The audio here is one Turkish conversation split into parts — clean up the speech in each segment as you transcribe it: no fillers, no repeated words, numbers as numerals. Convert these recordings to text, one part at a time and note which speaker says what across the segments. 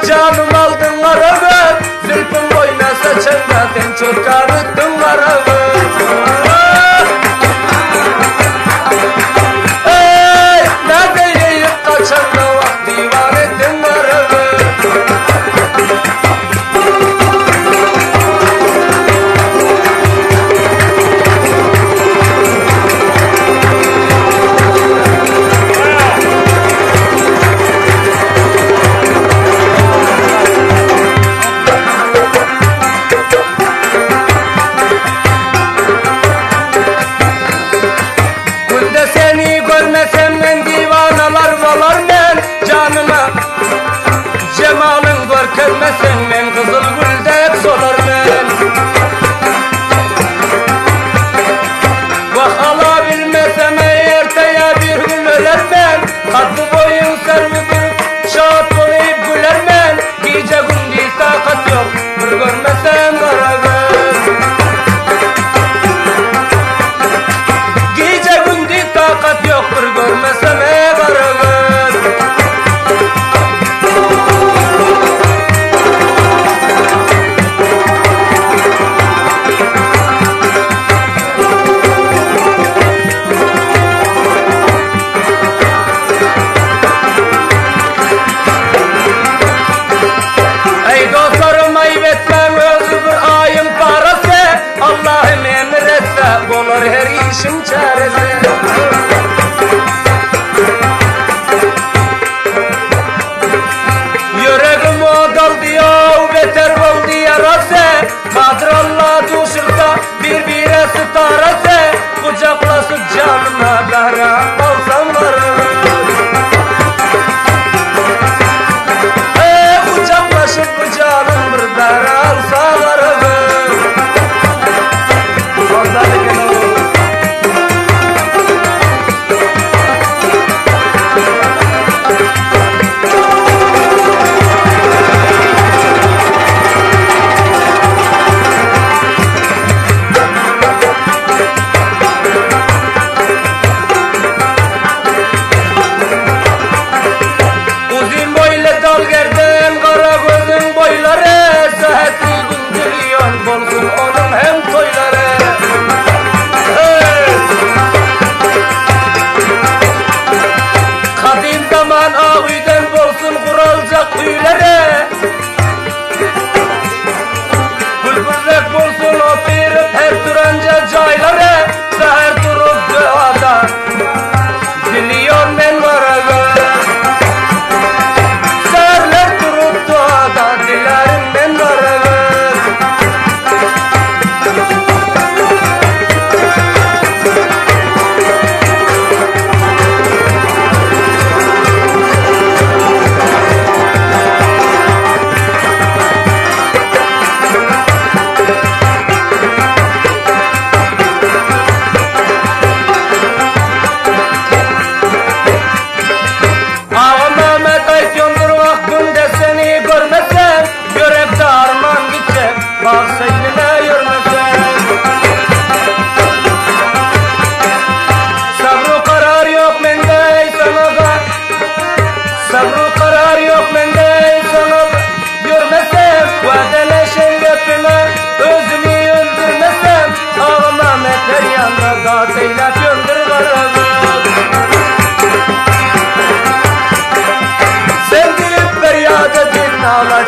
Speaker 1: Canım aldın arabı, zülfün boyuna saçında tençor karıttın arabı. Nerede yiyip kaçan da vakti var ettin arabı. Cemalın görkezmesen men kızıl güldek solar men. Bak alabilmesem erteye bir gün öler men. Katlı boyun servi şahat olayıp güler men. Gece gündüz takat yok bir görmesem kara göz. Gece gündüz takat yok bir görmesem kara göz. Allah'ım emretse olur her işin çaresi. Yüreğim o kaldı ya beter oldu yarası. Kadir Allah düşürse birbirine starası. Kucaklasıp canıma dara olsam varım. Kucaklaşıp bu canım bir dara olsa varım.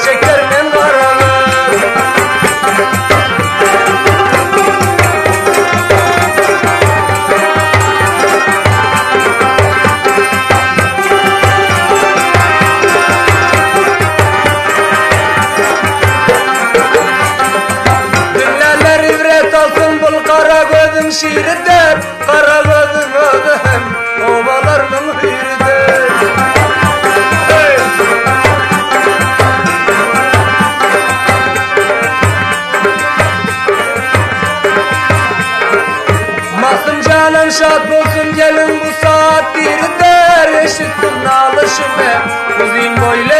Speaker 1: Çeker men karanı. Dinlerler ibret alsın bul kara gözüm şiiridir. Kara gözüm ödüm ovalarının hüridir. Canım şad bulsun gelin bu saat bir der. Eşittim nalışımı uzun boylu